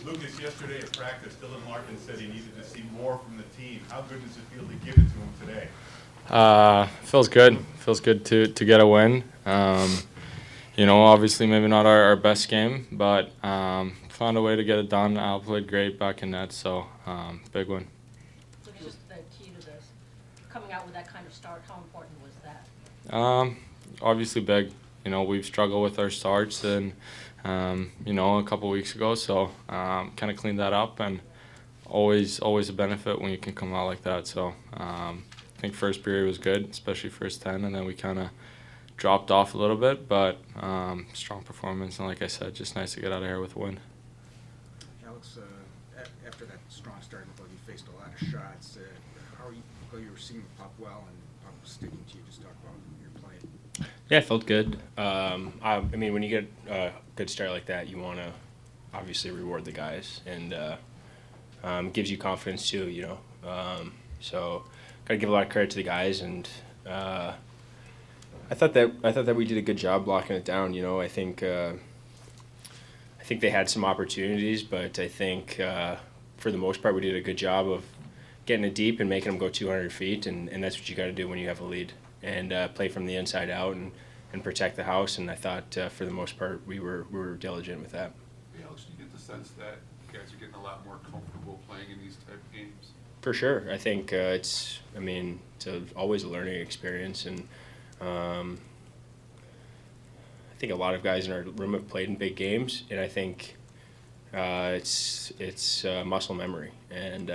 Lucas, yesterday at practice, Dylan Larkin said he needed to see more from the team. How good does it feel to give it to him today? Feels good. Feels good to get a win. Obviously maybe not our best game, but found a way to get it done. Al played great back in net, so big win. So it's just the key to this, coming out with that kind of start, how important was that? Obviously big. We've struggled with our starts and, a couple weeks ago, so kind of cleaned that up, and always a benefit when you can come out like that. So I think first period was good, especially first 10, and then we kind of dropped off a little bit, but strong performance, and like I said, just nice to get out of here with a win. Alex, after that strong start, you faced a lot of shots. How are you? You were seeing the puck well, and puck was sticking to you. Just talk about your play. Yeah, it felt good. When you get a good start like that, you want to obviously reward the guys, and gives you confidence too. So got to give a lot of credit to the guys, and I thought that we did a good job locking it down. I think they had some opportunities, but I think for the most part we did a good job of getting it deep and making them go 200 feet, and that's what you got to do when you have a lead, and play from the inside out and protect the house. And I thought for the most part we were diligent with that. Hey, Alex, do you get the sense that you guys are getting a lot more comfortable playing in these type of games? For sure, I think it's always a learning experience, and I think a lot of guys in our room have played in big games, and I think it's muscle memory, and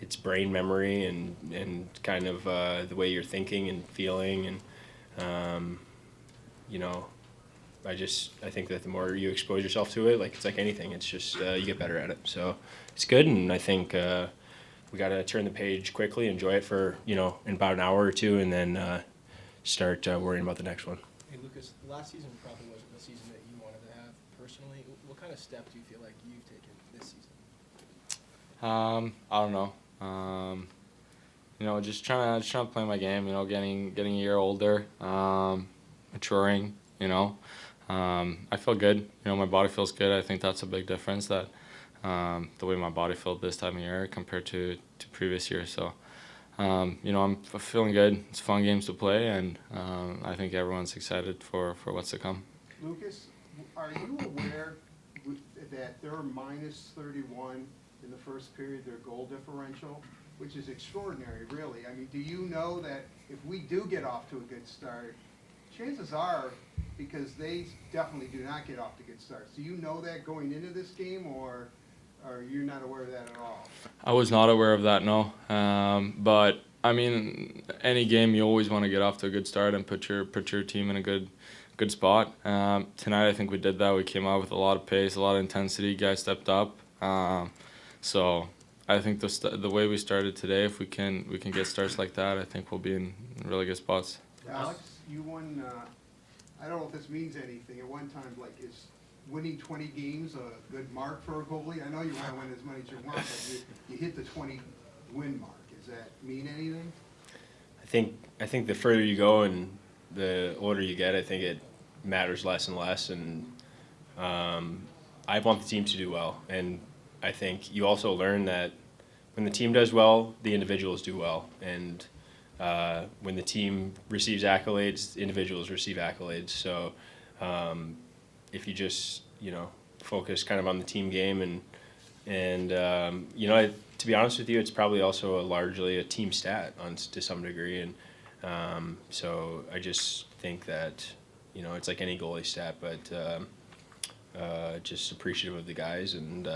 it's brain memory, and kind of the way you're thinking and feeling, and I think that the more you expose yourself to it, it's like anything, it's just you get better at it. So it's good, and I think we got to turn the page quickly, enjoy it for in about an hour or two, and then start worrying about the next one. Hey Lucas, last season probably wasn't the season that you wanted to have personally. What kind of step do you feel like you've taken this season? I don't know. Just trying to play my game. Getting a year older, maturing. I feel good. My body feels good. I think that's a big difference. That the way my body felt this time of year compared to previous years. So. I'm feeling good. It's fun games to play, and I think everyone's excited for what's to come. Lucas, are you aware that they're minus 31 in the first period, their goal differential, which is extraordinary, really? I mean, do you know that if we do get off to a good start, chances are, because they definitely do not get off to good starts, do you know that going into this game, or are you not aware of that at all? I was not aware of that, no. But any game you always want to get off to a good start and put your team in a good spot. Tonight I think we did that. We came out with a lot of pace, a lot of intensity. Guys stepped up. So I think the way we started today, if we can get starts like that, I think we'll be in really good spots. Alex, you won. I don't know if this means anything. At one time, is winning 20 games a good mark for a goalie? I know you want to win as many as you want, but you hit the 20 win mark. Does that mean anything? I think the further you go and the older you get, I think it matters less and less. And I want the team to do well, and I think you also learn that when the team does well, the individuals do well, and when the team receives accolades, individuals receive accolades. So. If you just focus kind of on the team game, and to be honest with you, it's probably also largely a team stat to some degree, and so I just think that it's like any goalie stat, but just appreciative of the guys, and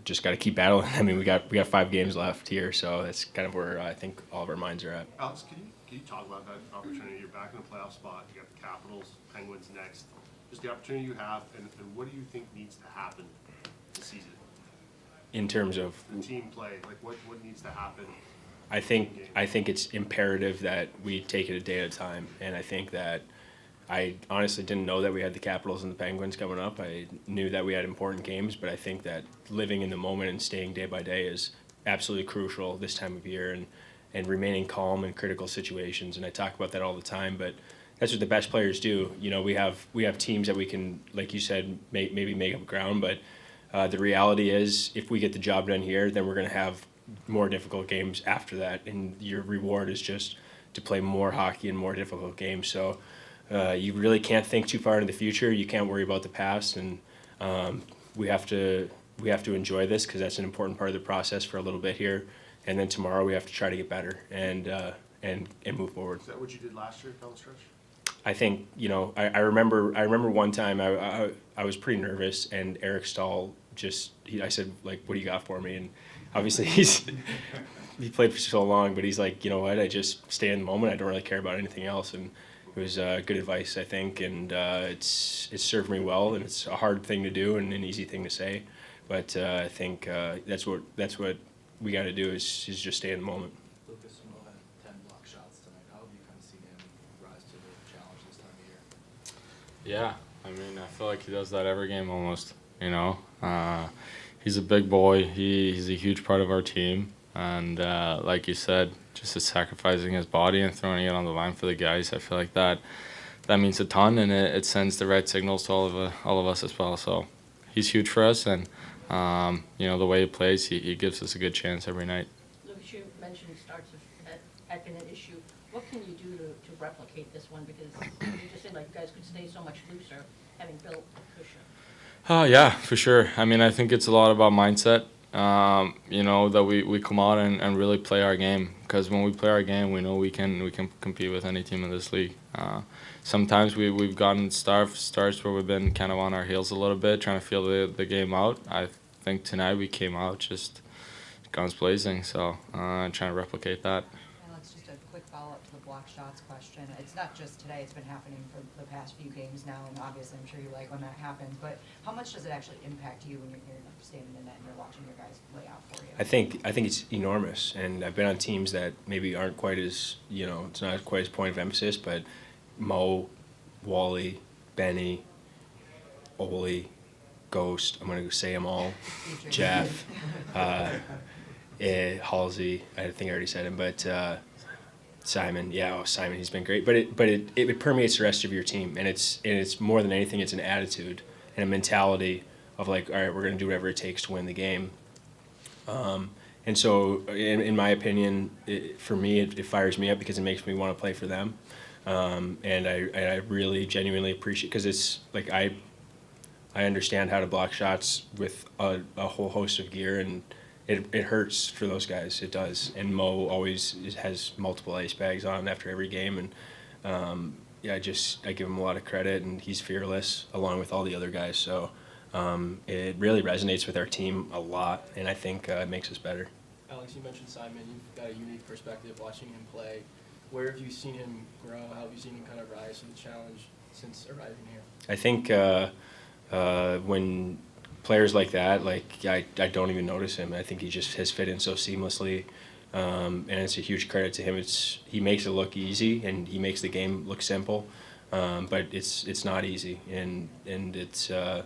just got to keep battling. We got 5 games left here, so that's kind of where I think all of our minds are at. Alex, can you talk about that opportunity? You're back in the playoff spot. You got the Capitals, Penguins next. Just the opportunity you have, and what do you think needs to happen this season? In terms of the team play, what needs to happen? I think it's imperative that we take it a day at a time, and I think that I honestly didn't know that we had the Capitals and the Penguins coming up. I knew that we had important games, but I think that living in the moment and staying day by day is absolutely crucial this time of year, and remaining calm in critical situations. And I talk about that all the time, but that's what the best players do. We have teams that we can, like you said, maybe make up ground, but The reality is, if we get the job done here, then we're going to have more difficult games after that, and your reward is just to play more hockey and more difficult games. So you really can't think too far into the future. You can't worry about the past, and we have to enjoy this because that's an important part of the process for a little bit here. And then tomorrow we have to try to get better and move forward. Is that what you did last year down the stretch? I think, you know, I remember one time I was pretty nervous, and Eric Stahl I said, like, what do you got for me? And obviously he played for so long, but he's like, you know what, I just stay in the moment. I don't really care about anything else. And it was good advice, I think, and it's served me well. And it's a hard thing to do and an easy thing to say, but I think that's what we got to do is just stay in the moment. Lucas Mo had 10 block shots tonight. How have you kind of seen him rise to the challenge this time of year? Yeah, I mean, I feel like he does that every game almost, you know. He's a big boy. He's a huge part of our team. And like you said, just sacrificing his body and throwing it on the line for the guys, I feel like that means a ton, and it sends the right signals to all of us as well. So he's huge for us, and you know, the way he plays, he gives us a good chance every night. Lucas, you mentioned starts had been an issue. What can you do to replicate this one? Because you just seemed like you guys could stay so much looser, having built a cushion. Yeah, for sure. I mean, I think it's a lot about mindset. You know, that we come out and really play our game, because when we play our game, we know we can compete with any team in this league. Sometimes we've gotten starts where we've been kind of on our heels a little bit, trying to feel the game out. I think tonight we came out just guns blazing, so trying to replicate that. Alex, just a quick follow-up to the block shots question. It's not just today, it's been happening for the past few games now, and obviously I'm sure you like when that happens, but how much does it actually impact you when you're standing in net and you're watching your guys lay out for you? I think it's enormous, and I've been on teams that maybe aren't quite as, you know, it's not quite as point of emphasis, but Mo, Wally, Benny, Ole, Ghost, I'm going to say them all, Jeff, Halsey, I think I already said him, but Simon, Simon, he's been great, but it permeates the rest of your team, and it's more than anything, it's an attitude and a mentality of like, all right, we're going to do whatever it takes to win the game. And so, in my opinion, for me, it fires me up because it makes me want to play for them. And I really genuinely appreciate, because it's like I understand how to block shots with a whole host of gear, and it hurts for those guys. It does. And Mo always has multiple ice bags on after every game, and I give him a lot of credit, and he's fearless along with all the other guys. So it really resonates with our team a lot, and I think it makes us better. Alex, you mentioned Simon. You've got a unique perspective watching him play. Where have you seen him grow? How have you seen him kind of rise to the challenge since arriving here? I think when players like that, I don't even notice him. I think he just has fit in so seamlessly, and it's a huge credit to him. He makes it look easy, and he makes the game look simple, but it's not easy, and it's a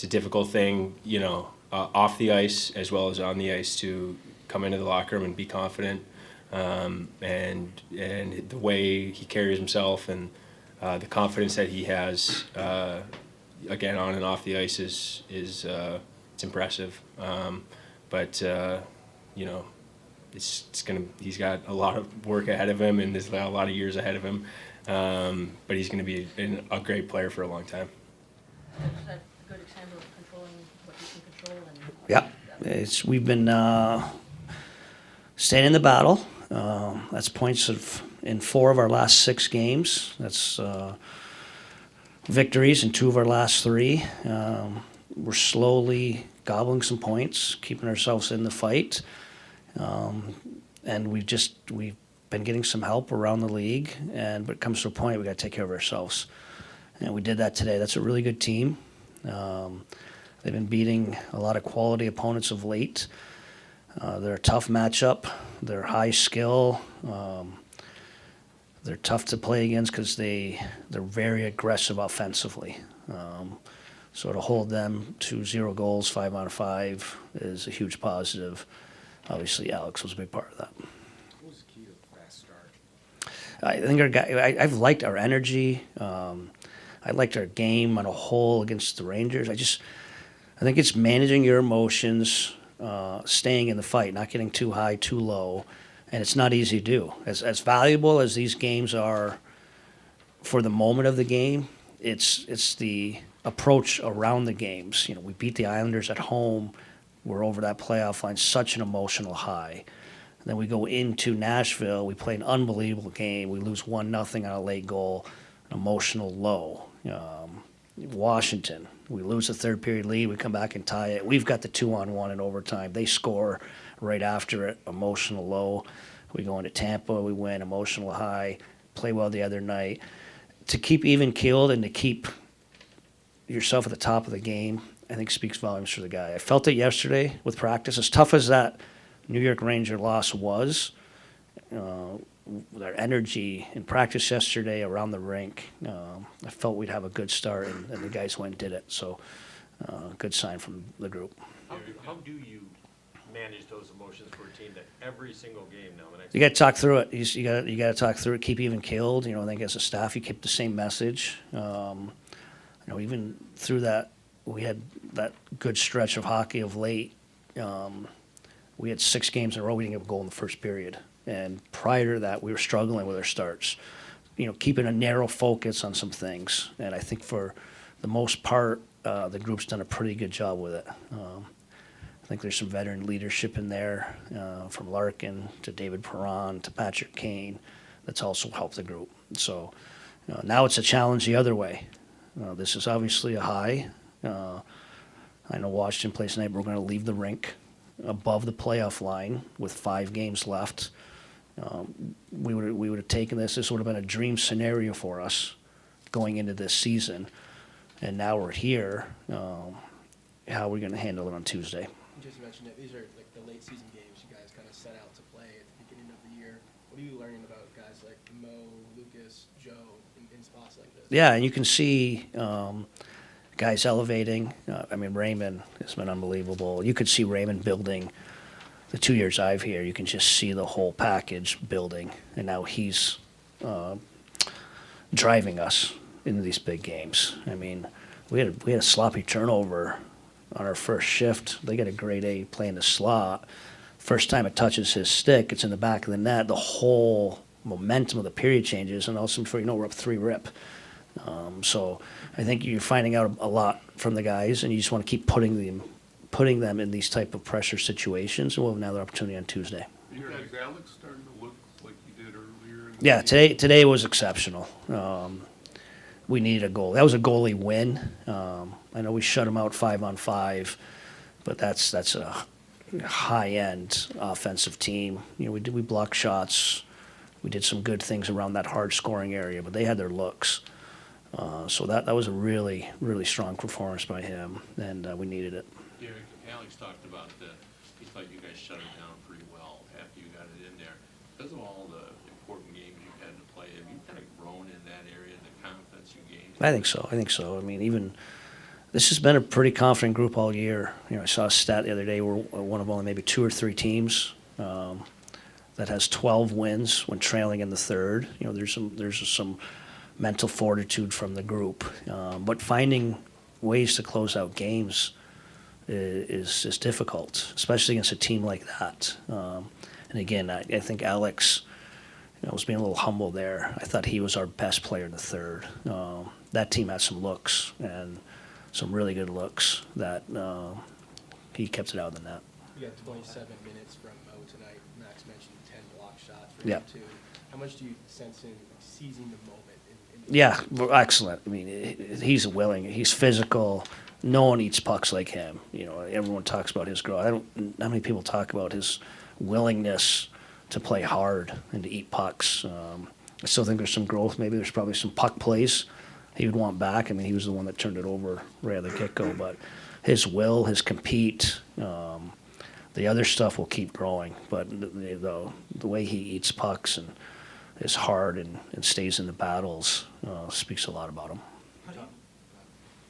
difficult thing, you know, off the ice as well as on the ice, to come into the locker room and be confident, and the way he carries himself and the confidence that he has, again, on and off the ice is it's impressive. But you know, he's got a lot of work ahead of him, and there's a lot of years ahead of him. But he's going to be a great player for a long time. Is that a good example of controlling what you can control? Yeah, we've been staying in the battle. That's points in 4 of our last 6 games. That's victories in 2 of our last 3. We're slowly gobbling some points, keeping ourselves in the fight, and we've been getting some help around the league. And when it comes to a point, we got to take care of ourselves, and we did that today. That's a really good team. They've been beating a lot of quality opponents of late. They're a tough matchup. They're high skill. They're tough to play against because they're very aggressive offensively. So to hold them to 0 goals, 5 out of 5 is a huge positive. Obviously, Alex was a big part of that. What was the key to the fast start? I think I've liked our energy. I liked our game on a whole against the Rangers. I think it's managing your emotions, staying in the fight, not getting too high, too low, and it's not easy to do. As valuable as these games are for the moment of the game, it's the approach around the games. We beat the Islanders at home. We're over that playoff line, such an emotional high. And then we go into Nashville. We play an unbelievable game. We lose 1-0 on a late goal, an emotional low. Washington, we lose the third period lead. We come back and tie it. We've got the 2-on-1 in overtime. They score right after it, emotional low. We go into Tampa. We win, emotional high. Play well the other night. To keep even keeled and to keep yourself at the top of the game, I think speaks volumes for the guy. I felt it yesterday with practice. As tough as that New York Ranger loss was, their energy in practice yesterday around the rink, I felt we'd have a good start, and the guys went and did it. So, good sign from the group. How do you manage those emotions for a team that every single game now, the next You got to talk through it. You got to talk through it. Keep even keeled. I think as a staff, you keep the same message. Even through that, we had that good stretch of hockey of late. We had 6 games in a row. We didn't get a goal in the first period. And prior to that, we were struggling with our starts. Keeping a narrow focus on some things. And I think for the most part, the group's done a pretty good job with it. I think there's some veteran leadership in there, from Larkin to David Perron to Patrick Kane, that's also helped the group. So now it's a challenge the other way. This is obviously a high. I know Washington plays tonight, but we're going to leave the rink above the playoff line with 5 games left. We would have taken this. This would have been a dream scenario for us going into this season. And now we're here. How are we going to handle it on Tuesday? You just mentioned it. These are like the late season games you guys kind of set out to play at the beginning of the year. What are you learning about guys like Mo, Lucas, Joe in spots like this? Yeah, and you can see guys elevating. Raymond has been unbelievable. You could see Raymond building. The 2 years I've here, you can just see the whole package building, and now he's driving us into these big games. We had a sloppy turnover on our first shift. They get a grade A playing the slot. First time it touches his stick, it's in the back of the net. The whole momentum of the period changes, and all of a sudden, before you know, we're up 3-rip. So I think you're finding out a lot from the guys, and you just want to keep putting them in these type of pressure situations, and we'll have another opportunity on Tuesday. Is Alex starting to look like he did earlier? Yeah, today was exceptional. We needed a goal. That was a goalie win. I know we shut him out 5-on-5, but that's a high-end offensive team. We blocked shots. We did some good things around that hard scoring area, but they had their looks. So that was a really, really strong performance by him, and we needed it. Derek, Alex talked about he thought you guys shut it down pretty well after you got it in there. Because of all the important games you've had to play, have you kind of grown in that area, the confidence you gained? I think so. Even this has been a pretty confident group all year. I saw a stat the other day where one of only maybe 2 or 3 teams that has 12 wins when trailing in the third. There's some mental fortitude from the group, but finding ways to close out games is difficult, especially against a team like that. And again, I think Alex was being a little humble there. I thought he was our best player in the third. That team had some looks, and some really good looks that he kept it out of the net. You got 27 minutes from Mo tonight. Max mentioned 10 block shots for Yeah. him too. How much do you sense in seizing the moment? Yeah, excellent. He's willing. He's physical. No one eats pucks like him. Everyone talks about his growth. Not many people talk about his willingness to play hard and to eat pucks. I still think there's some growth. Maybe there's probably some puck plays he would want back. He was the one that turned it over right at the get-go. But his will, his compete, the other stuff will keep growing. But the way he eats pucks and is hard and stays in the battles speaks a lot about him.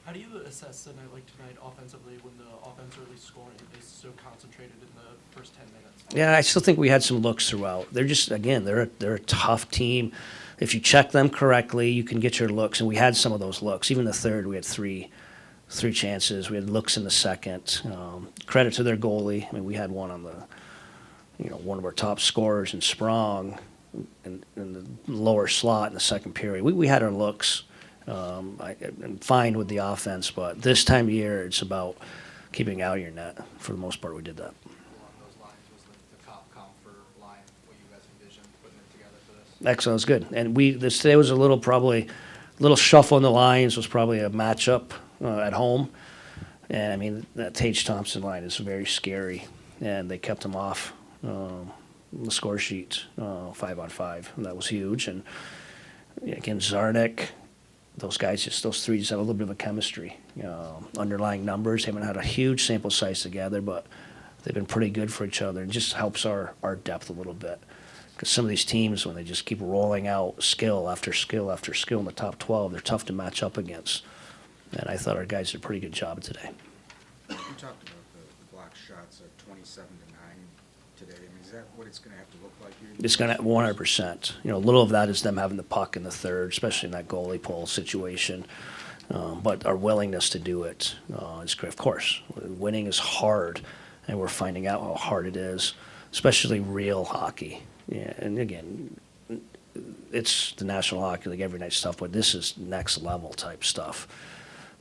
How do you assess a night like tonight offensively when the offense early scoring is so concentrated in the first 10 minutes? Yeah, I still think we had some looks throughout. They're just, again, they're a tough team. If you check them correctly, you can get your looks, and we had some of those looks. Even the third, we had 3 3 chances. We had looks in the second. Credit to their goalie. I mean, we had one on one of our top scorers in Sprong in the lower slot in the second period. We had our looks. I'm fine with the offense, but this time of year, it's about keeping out of your net. For the most part, we did that. Along those lines, was the comp for Lyon, what you guys envisioned putting it together for this? Excellent, was good. And this today was probably a little shuffle in the lines, was probably a matchup at home. And I mean, that Tage Thompson line is very scary, and they kept him off the score sheet 5-on-5, and that was huge. And again, Zarnik, those guys, those three just have a little bit of a chemistry. Underlying numbers, haven't had a huge sample size together, but they've been pretty good for each other. It just helps our depth a little bit. Because some of these teams, when they just keep rolling out skill after skill after skill in the top 12, they're tough to match up against. And I thought our guys did a pretty good job today. You talked about the block shots at 27-9 today. I mean, is that what it's going to have to look like here? It's going to 100%. A little of that is them having the puck in the third, especially in that goalie pull situation. But our willingness to do it is great. Of course, winning is hard, and we're finding out how hard it is, especially real hockey. Yeah, and again, it's the National Hockey League every night stuff, but this is next level type stuff.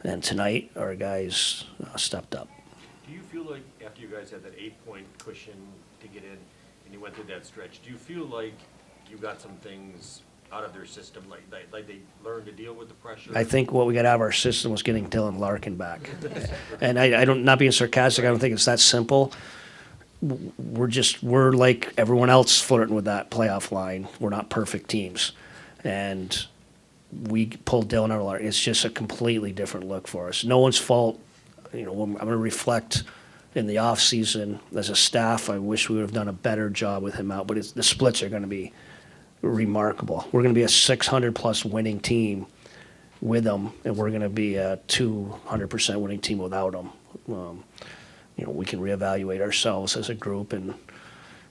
And tonight, our guys stepped up. Do you feel like after you guys had that 8-point cushion to get in and you went through that stretch, do you feel like you got some things out of their system, like they learned to deal with the pressure? I think what we got out of our system was getting Dylan Larkin back. And I don't, not being sarcastic, I don't think it's that simple. We're like everyone else flirting with that playoff line. We're not perfect teams. And we pulled Dylan out of Larkin. It's just a completely different look for us. No one's fault. I'm going to reflect in the off season as a staff. I wish we would have done a better job with him out, but the splits are going to be remarkable. We're going to be a 600-plus winning team with him, and we're going to be a 200% winning team without him. We can reevaluate ourselves as a group, and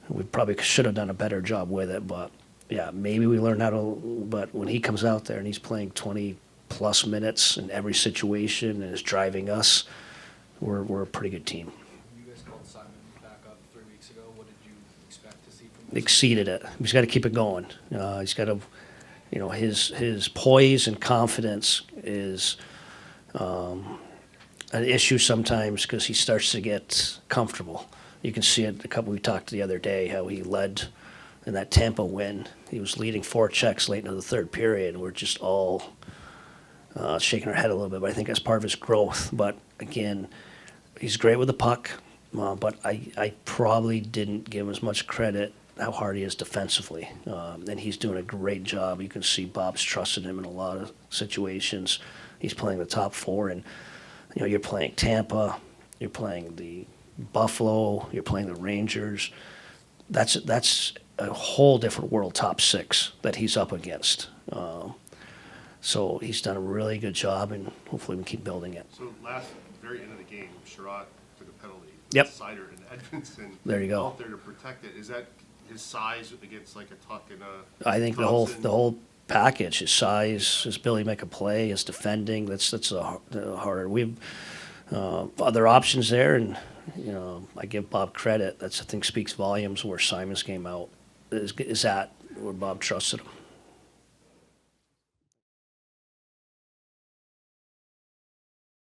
we probably should have done a better job with it. But yeah, maybe we learned how to. But when he comes out there and he's playing 20-plus minutes in every situation and is driving us, we're a pretty good team. You guys called Simon back up 3 weeks ago. What did you expect to see from him? Exceeded it. He's got to keep it going. He's got to, his poise and confidence is an issue sometimes because he starts to get comfortable. You can see it. We talked the other day how he led in that Tampa win. He was leading 4 checks late into the third period, and we're just all shaking our head a little bit. But I think that's part of his growth. But again, he's great with the puck. But I probably didn't give him as much credit how hard he is defensively. And he's doing a great job. You can see Bob's trusted him in a lot of situations. He's playing the top 4, and you're playing Tampa, you're playing the Buffalo, you're playing the Rangers. That's a whole different world top 6 that he's up against. So he's done a really good job, and hopefully we keep building it. So very end of the game, Sherratt took a penalty. Yep. Sider and Edmondson. There you go. Out there to protect it. Is that his size against like a Tuck and a I think Thompson? the whole package, his size, his ability to make a play, his defending, that's the harder. We've other options there, and I give Bob credit. That's, I think, speaks volumes where Simon's game out is at, where Bob trusted him.